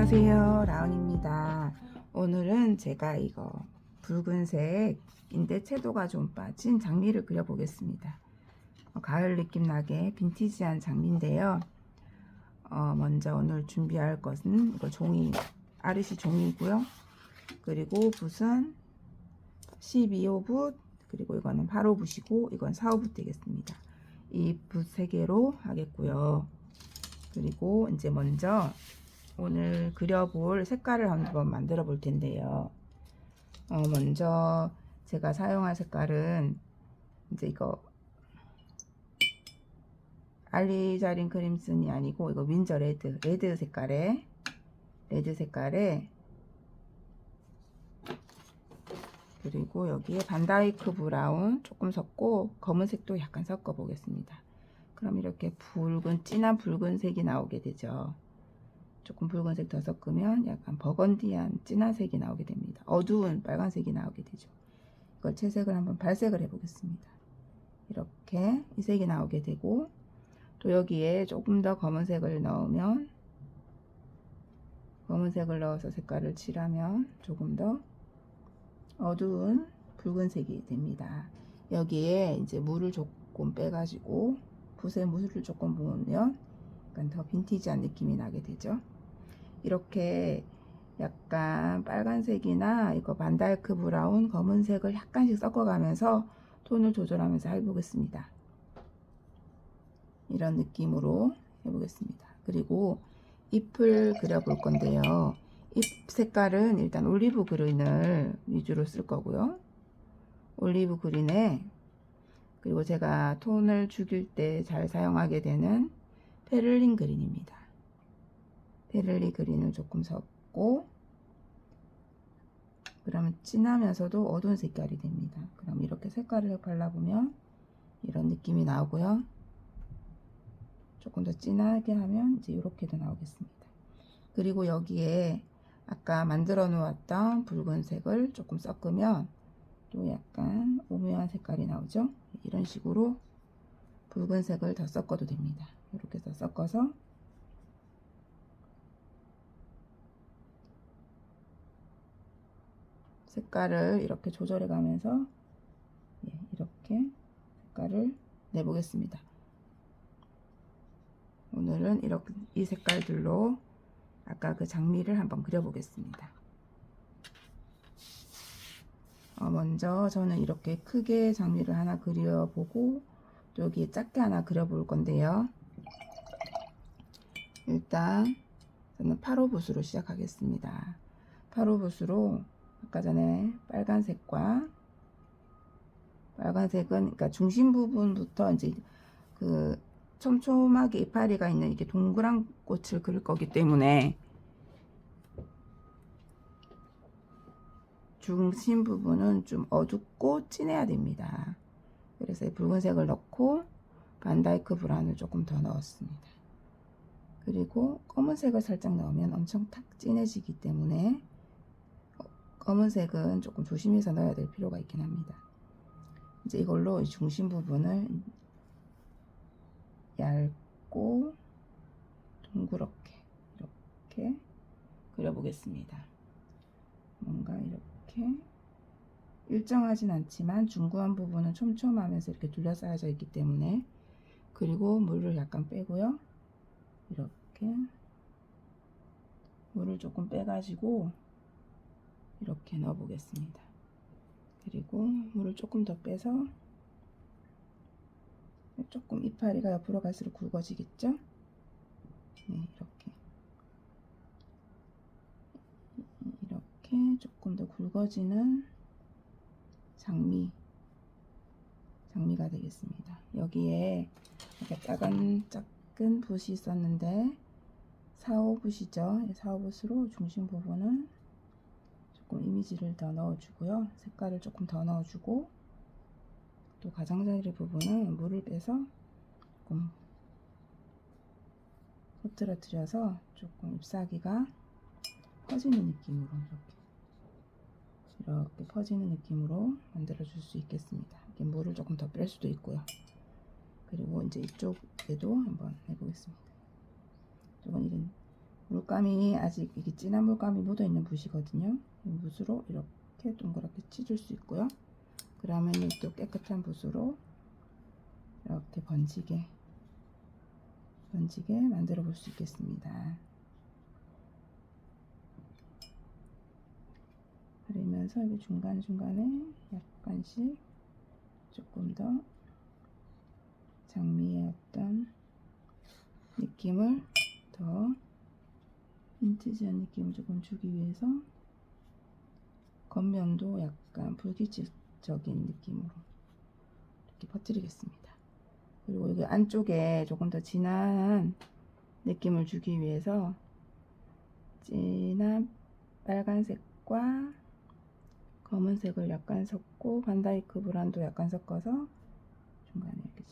안녕하세요, 라온입니다. 오늘은 제가 이거 붉은색인데 채도가 좀 빠진 장미를 그려보겠습니다. 가을 느낌 나게 빈티지한 장미인데요. 먼저 오늘 준비할 것은 이거 종이, 아르시 종이고요. 그리고 붓은 12호 붓, 그리고 이거는 8호 붓이고 이건 4호 붓 되겠습니다. 이 붓 3개로 하겠고요. 그리고 이제 먼저 오늘 그려볼 색깔을 한번 만들어 볼 텐데요. 먼저 제가 사용할 색깔은 이제 이거 알리자린 크림슨이 아니고 이거 윈저 레드 색깔에 그리고 여기에 반다이크 브라운 조금 섞고 검은색도 약간 섞어 보겠습니다. 그럼 이렇게 진한 붉은색이 나오게 되죠. 조금 붉은색 더 섞으면 약간 버건디한 진한 색이 나오게 됩니다. 어두운 빨간색이 나오게 되죠. 이걸 채색을 한번 발색을 해 보겠습니다. 이렇게 이 색이 나오게 되고, 또 여기에 조금 더 검은색을 넣으면, 검은색을 넣어서 색깔을 칠하면 조금 더 어두운 붉은색이 됩니다. 여기에 이제 물을 조금 빼가지고 붓에 물을 조금 부으면 약간 더 빈티지한 느낌이 나게 되죠. 이렇게 약간 빨간색이나 이거 반달크 브라운, 검은색을 약간씩 섞어가면서 톤을 조절하면서 해보겠습니다. 이런 느낌으로 해보겠습니다. 그리고 잎을 그려볼 건데요. 잎 색깔은 일단 올리브 그린을 위주로 쓸 거고요. 올리브 그린에, 그리고 제가 톤을 죽일 때 잘 사용하게 되는 페를린 그린입니다. 페를린 그린을 조금 섞고, 그러면 진하면서도 어두운 색깔이 됩니다. 그럼 이렇게 색깔을 발라보면 이런 느낌이 나오고요. 조금 더 진하게 하면 이제 이렇게도 나오겠습니다. 그리고 여기에 아까 만들어 놓았던 붉은색을 조금 섞으면 또 약간 오묘한 색깔이 나오죠. 이런 식으로 붉은색을 더 섞어도 됩니다. 이렇게 해서 섞어서 색깔을 이렇게 조절해 가면서 이렇게 색깔을 내보겠습니다. 오늘은 이렇게 이 색깔들로 아까 그 장미를 한번 그려보겠습니다. 먼저 저는 이렇게 크게 장미를 하나 그려보고 또 여기에 작게 하나 그려볼 건데요. 일단 저는 8호 붓으로 시작하겠습니다. 8호 붓으로 아까 전에 빨간색은 그러니까 중심 부분부터 이제 그 촘촘하게 이파리가 있는 이렇게 동그란 꽃을 그릴 거기 때문에 중심 부분은 좀 어둡고 진해야 됩니다. 그래서 붉은색을 넣고 반다이크 브라운을 조금 더 넣었습니다. 그리고 검은색을 살짝 넣으면 엄청 탁 진해지기 때문에 검은색은 조금 조심해서 넣어야 될 필요가 있긴 합니다. 이제 이걸로 이 중심 부분을 얇고 둥그렇게 이렇게 그려보겠습니다. 뭔가 이렇게 일정하진 않지만 중구한 부분은 촘촘하면서 이렇게 둘러싸여져 있기 때문에, 그리고 물을 약간 빼고요. 이렇게 물을 조금 빼가지고 이렇게 넣어 보겠습니다. 그리고 물을 조금 더 빼서 조금 이파리가 옆으로 갈수록 굵어지겠죠? 네, 이렇게 조금 더 굵어지는 장미가 되겠습니다. 여기에 이렇게 작은 붓이 있었는데 4호 붓이죠. 4호 붓으로 중심 부분은 조금 이미지를 더 넣어주고요. 색깔을 조금 더 넣어주고, 또 가장자리 부분은 물을 빼서 조금 흐트러뜨려서 조금 잎사귀가 퍼지는 느낌으로 이렇게 퍼지는 느낌으로 만들어 줄 수 있겠습니다. 이렇게 물을 조금 더 뺄 수도 있고요. 그리고 이제 이쪽에도 한번 해보겠습니다. 이쪽은 이런 물감이 아직 이게 진한 물감이 묻어 있는 붓이거든요. 이 붓으로 이렇게 동그랗게 찢을 수 있고요. 그러면 또 깨끗한 붓으로 이렇게 번지게 만들어 볼 수 있겠습니다. 그러면서 여기 중간중간에 약간씩 조금 더 장미의 어떤 느낌을 더 빈티지한 느낌을 조금 주기 위해서 겉면도 약간 불규칙적인 느낌으로 이렇게 퍼뜨리겠습니다. 그리고 여기 안쪽에 조금 더 진한 느낌을 주기 위해서 진한 빨간색과 검은색을 약간 섞고 반다이크 브란도 약간 섞어서 중간에 이렇게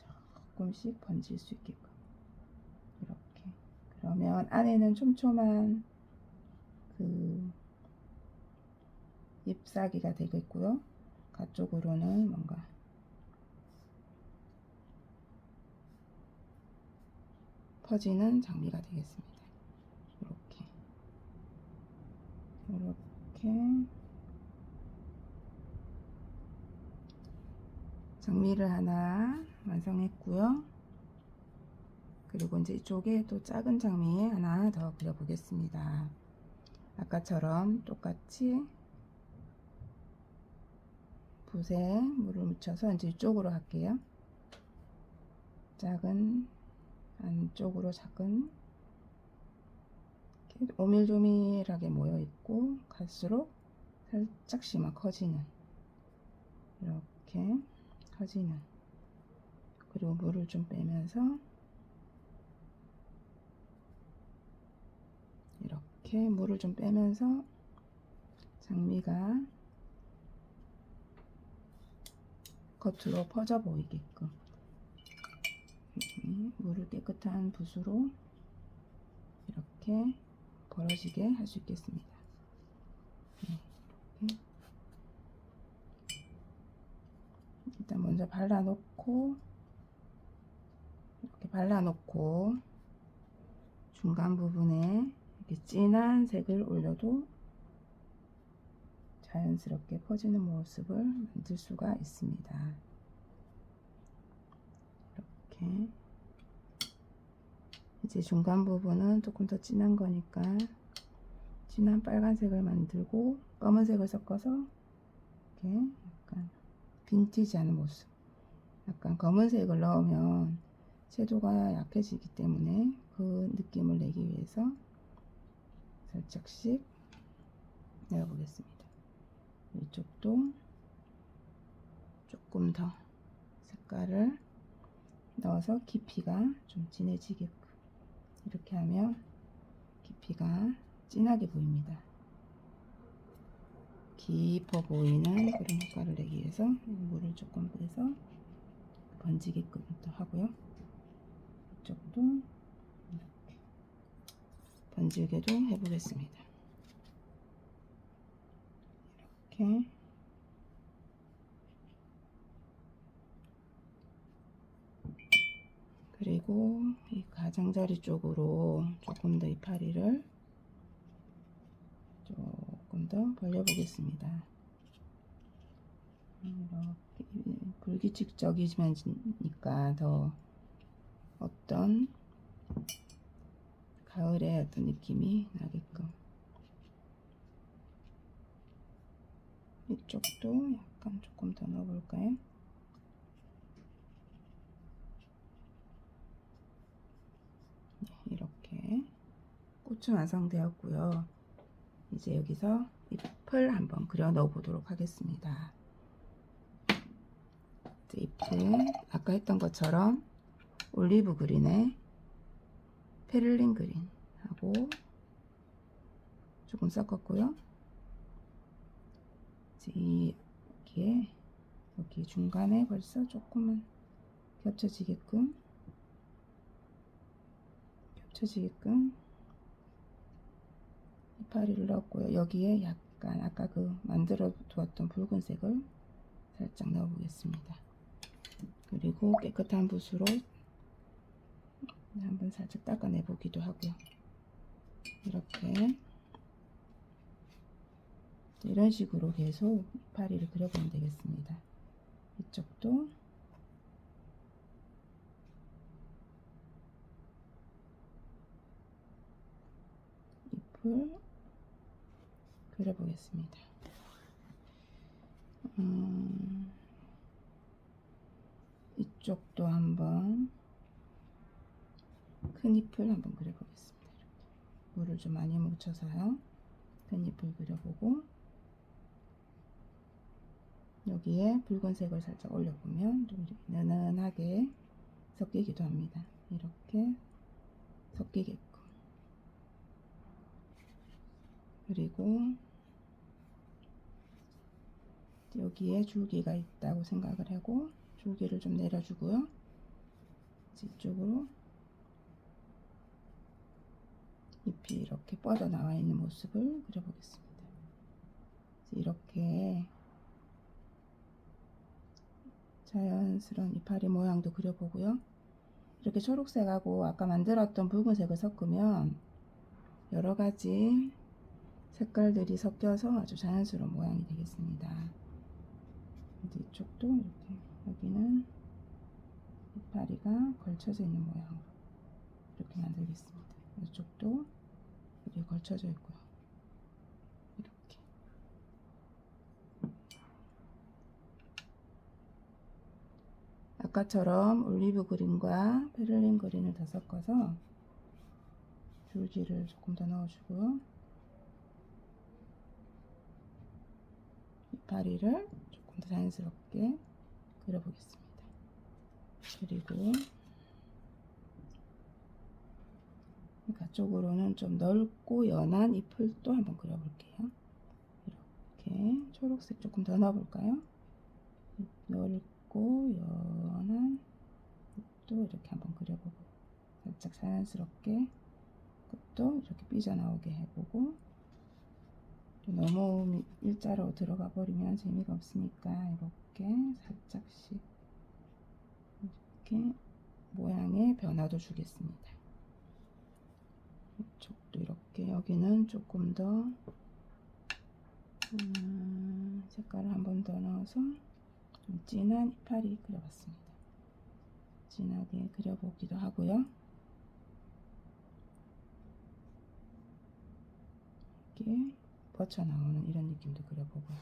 조금씩 번질 수 있게끔 이렇게. 그러면 안에는 촘촘한 그 잎사귀가 되겠고요. 가쪽으로는 뭔가 퍼지는 장미가 되겠습니다. 이렇게 장미를 하나 완성했고요. 그리고 이제 이쪽에 또 작은 장미 하나 더 그려보겠습니다. 아까처럼 똑같이 붓에 물을 묻혀서 이제 이쪽으로 할게요. 작은 안쪽으로 작은 이렇게 오밀조밀하게 모여 있고 갈수록 살짝씩만 커지는 이렇게 커지는. 그리고 물을 좀 빼면서 이렇게 물을 좀 빼면서 장미가 겉으로 퍼져 보이게끔 물을 깨끗한 붓으로 이렇게 벌어지게 할 수 있겠습니다. 이렇게. 일단 먼저 발라놓고 이렇게 발라놓고 중간 부분에 이렇게 진한 색을 올려도 자연스럽게 퍼지는 모습을 만들 수가 있습니다. 이렇게 이제 중간 부분은 조금 더 진한 거니까 진한 빨간색을 만들고 검은색을 섞어서 이렇게 약간 빈티지한 모습. 약간 검은색을 넣으면 채도가 약해지기 때문에 그 느낌을 내기 위해서 살짝씩 내어보겠습니다. 이쪽도 조금 더 색깔을 넣어서 깊이가 좀 진해지게끔 이렇게 하면 깊이가 진하게 보입니다. 깊어 보이는 그런 효과를 내기 위해서 물을 조금 빼서 번지게끔 또 하고요. 이쪽도 이렇게 번지게도 해보겠습니다. 이렇게 그리고 이 가장자리 쪽으로 조금 더 이파리를 조금 더 벌려 보겠습니다. 이렇게 불규칙적이니까 더 어떤 가을의 어떤 느낌이 나게끔 이쪽도 약간 조금 더 넣어볼까요? 이렇게 꽃은 완성되었고요. 이제 여기서 잎을 한번 그려 넣어 보도록 하겠습니다. 잎은 아까 했던 것처럼 올리브 그린에 페를린 그린하고 조금 섞었고요. 여기 중간에 벌써 조금은 겹쳐지게끔 이파리를 넣었고요. 여기에 약간 아까 그 만들어 두었던 붉은색을 살짝 넣어 보겠습니다. 그리고 깨끗한 붓으로 한번 살짝 닦아내 보기도 하고요. 이렇게 이런 식으로 계속 이파리를 그려보면 되겠습니다. 이쪽도 잎을 그려보겠습니다. 이쪽도 한번 큰 잎을 한번 그려보겠습니다. 물을 좀 많이 묻혀서요. 큰 잎을 그려보고 여기에 붉은색을 살짝 올려보면 좀 은은하게 섞이기도 합니다. 이렇게 섞이게끔. 그리고 여기에 줄기가 있다고 생각을 하고 줄기를 좀 내려주고요. 이쪽으로 잎이 이렇게 뻗어 나와 있는 모습을 그려보겠습니다. 이렇게 자연스러운 이파리 모양도 그려보고요. 이렇게 초록색하고 아까 만들었던 붉은색을 섞으면 여러가지 색깔들이 섞여서 아주 자연스러운 모양이 되겠습니다. 이쪽도 이렇게 여기는 이파리가 걸쳐져 있는 모양으로 이렇게 만들겠습니다. 이쪽도 여기 걸쳐져 있고요. 이렇게 아까처럼 올리브 그린과 페를린 그린을 더 섞어서 줄기를 조금 더 넣어주고요. 이파리를 조금 더 자연스럽게 그려보겠습니다. 그리고 가쪽으로는 좀 넓고 연한 잎을 또 한번 그려볼게요. 이렇게 초록색 조금 더 넣어볼까요? 넓고 연한 잎도 이렇게 한번 그려보고 살짝 자연스럽게 끝도 이렇게 삐져나오게 해보고 너무 일자로 들어가 버리면 재미가 없으니까 이렇게 살짝씩 이렇게 모양의 변화도 주겠습니다. 이쪽도 이렇게 여기는 조금 더 색깔을 한 번 더 넣어서 좀 진한 이파리 그려봤습니다. 진하게 그려보기도 하고요. 이렇게 뻗쳐 나오는 이런 느낌도 그려보고요.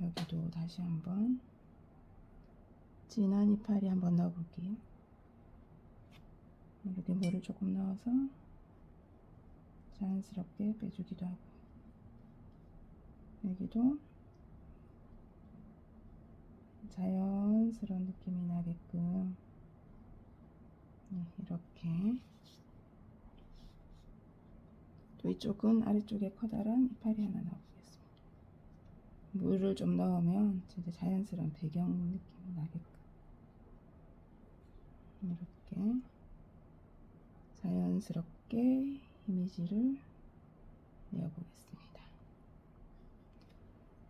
여기도 다시 한번 진한 이파리 한번 넣어볼게요. 이렇게 물을 조금 넣어서 자연스럽게 빼주기도 하고 여기도 자연스러운 느낌이 나게끔 이렇게 또 이쪽은 아래쪽에 커다란 이파리 하나 넣어보겠습니다. 물을 좀 넣으면 진짜 자연스러운 배경 느낌이 나게끔 이렇게 자연스럽게 이미지를 내어보겠습니다.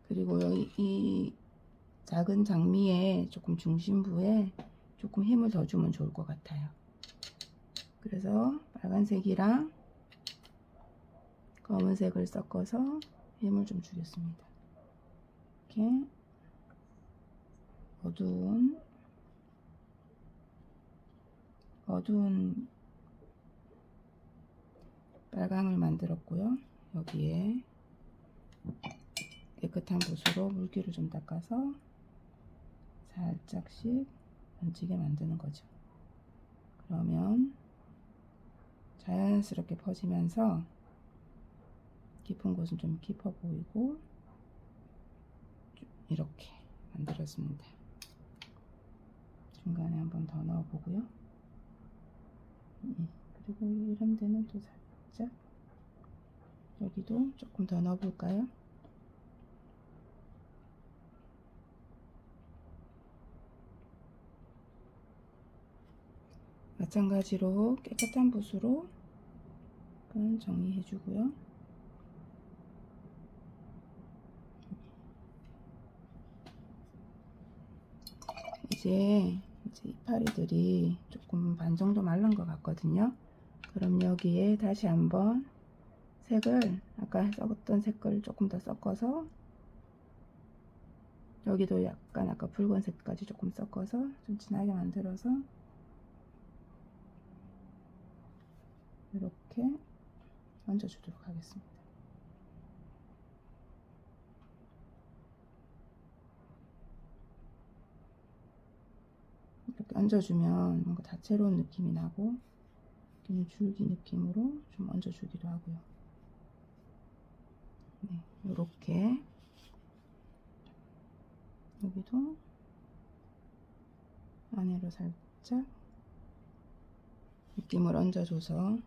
그리고 여기 이 작은 장미의 조금 중심부에 조금 힘을 더 주면 좋을 것 같아요. 그래서 빨간색이랑 검은색을 섞어서 힘을 좀 주겠습니다. 이렇게 어두운 빨강을 만들었고요. 여기에 깨끗한 붓으로 물기를 좀 닦아서 살짝씩 번지게 만드는 거죠. 그러면 자연스럽게 퍼지면서 깊은 곳은 좀 깊어 보이고 이렇게 만들었습니다. 중간에 한 번 더 넣어 보고요. 그리고 이런 데는 또 살짝 여기도 조금 더 넣어 볼까요? 마찬가지로 깨끗한 붓으로 정리해 주고요. 이제 이파리들이 조금 반 정도 말른 것 같거든요. 그럼 여기에 다시 한번 색을 아까 섞었던 색깔을 조금 더 섞어서 여기도 약간 아까 붉은색까지 조금 섞어서 좀 진하게 만들어서 이렇게 얹어주도록 하겠습니다. 이렇게 얹어주면 뭔가 다채로운 느낌이 나고 줄기 느낌으로 좀 얹어주기도 하고요. 네, 이렇게 여기도 안으로 살짝 느낌을 얹어줘서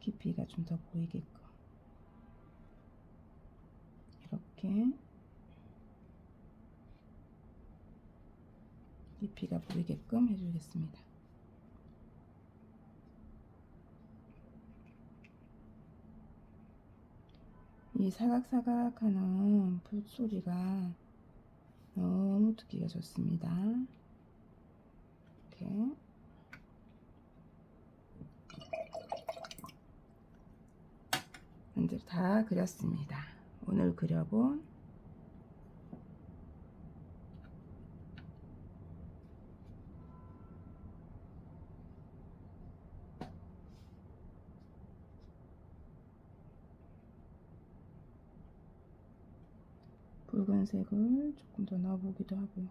깊이가 좀 더 보이게끔 이렇게 깊이가 보이게끔 해주겠습니다. 이 사각사각 하는 붓소리가 너무 듣기가 좋습니다. 이렇게 이제 다 그렸습니다. 오늘 그려본 붉은색을 조금 더 넣어보기도 하고요.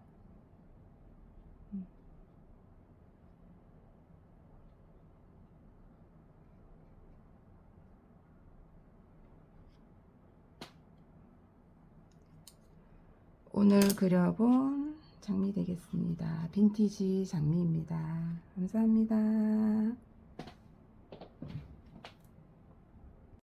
오늘 그려본 장미 되겠습니다. 빈티지 장미입니다. 감사합니다.